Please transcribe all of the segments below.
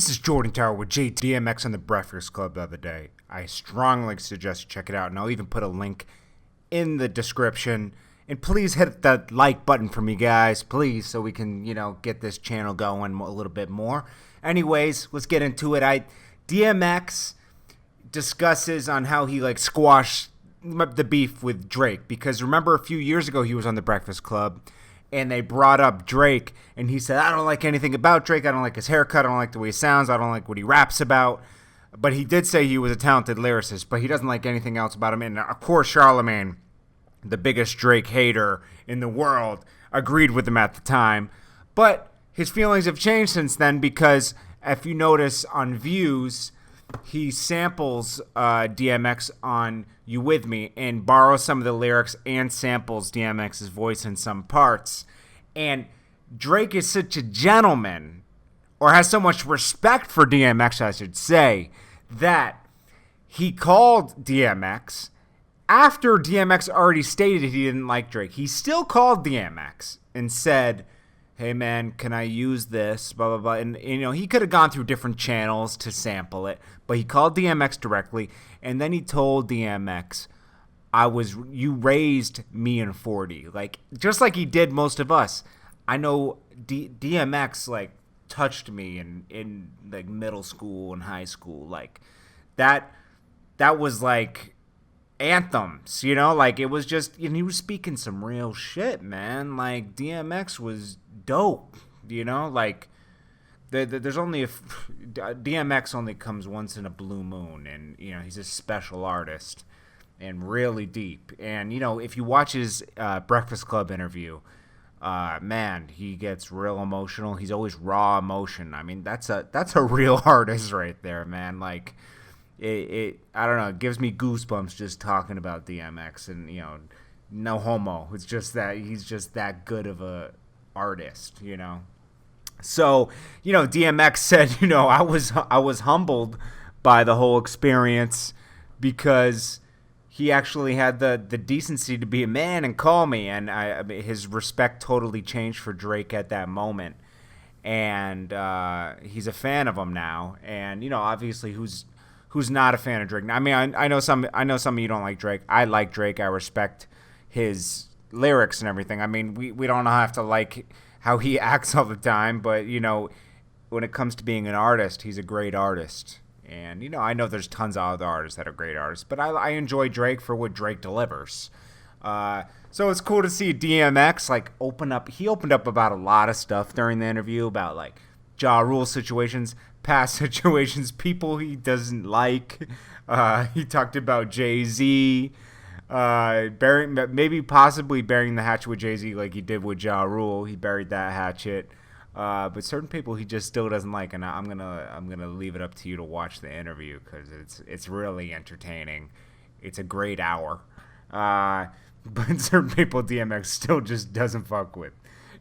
This is Jordan Tower with DMX on the Breakfast Club the other day. I strongly suggest you check it out, and I'll even put a link in the description. And please hit that like button for me, guys, please, so we can, get this channel going a little bit more. Anyways, let's get into it. DMX discusses on how he squashed the beef with Drake, because remember a few years ago he was on the Breakfast Club and they brought up Drake, and he said, I don't like anything about Drake. I don't like his haircut. I don't like the way he sounds. I don't like what he raps about. But he did say he was a talented lyricist, but he doesn't like anything else about him. And of course, Charlemagne, the biggest Drake hater in the world, agreed with him at the time. But his feelings have changed since then, because if you notice on Views, he samples DMX on You With Me and borrows some of the lyrics and samples DMX's voice in some parts. And Drake is such a gentleman, or has so much respect for DMX, I should say, that he called DMX after DMX already stated he didn't like Drake. He still called DMX and said, hey man, can I use this, blah, blah, blah. And, he could have gone through different channels to sample it, but he called DMX directly, and then he told DMX, you raised me in 40. Just like he did most of us. I know DMX, touched me in middle school and high school. That was, anthems, it was just, and he was speaking some real shit, man. DMX was dope, there's only DMX only comes once in a blue moon, and he's a special artist and really deep. And if you watch his Breakfast Club interview, man, he gets real emotional. He's always raw emotion. I mean, that's a real artist right there, man. I don't know, it gives me goosebumps just talking about DMX, and no homo. It's just that he's just that good of a artist, So, DMX said, I was humbled by the whole experience, because he actually had the decency to be a man and call me, and his respect totally changed for Drake at that moment. And he's a fan of him now, and obviously who's not a fan of Drake. I mean, I know some of you don't like Drake. I like Drake. I respect his lyrics and everything. I mean, we don't have to like how he acts all the time, but when it comes to being an artist, he's a great artist. And I know there's tons of other artists that are great artists, but I enjoy Drake for what Drake delivers. So it's cool to see DMX open up. He opened up about a lot of stuff during the interview, about Ja Rule situations, past situations, people he doesn't like. He talked about Jay-Z, possibly burying the hatchet with Jay-Z like he did with Ja Rule. He buried that hatchet. But certain people he just still doesn't like, and I'm gonna leave it up to you to watch the interview, because it's really entertaining. It's a great hour. But certain people DMX still just doesn't fuck with,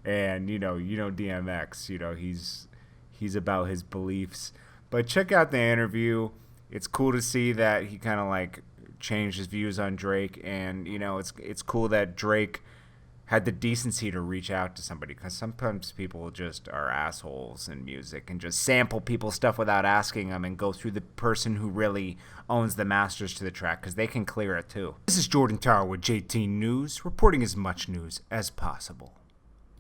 and DMX, he's about his beliefs. But check out the interview. It's cool to see that he kind of changed his views on Drake, and it's cool that Drake had the decency to reach out to somebody, because sometimes people just are assholes in music and just sample people's stuff without asking them, and go through the person who really owns the masters to the track, because they can clear it too. This is Jordan Tower with JT News, reporting as much news as possible.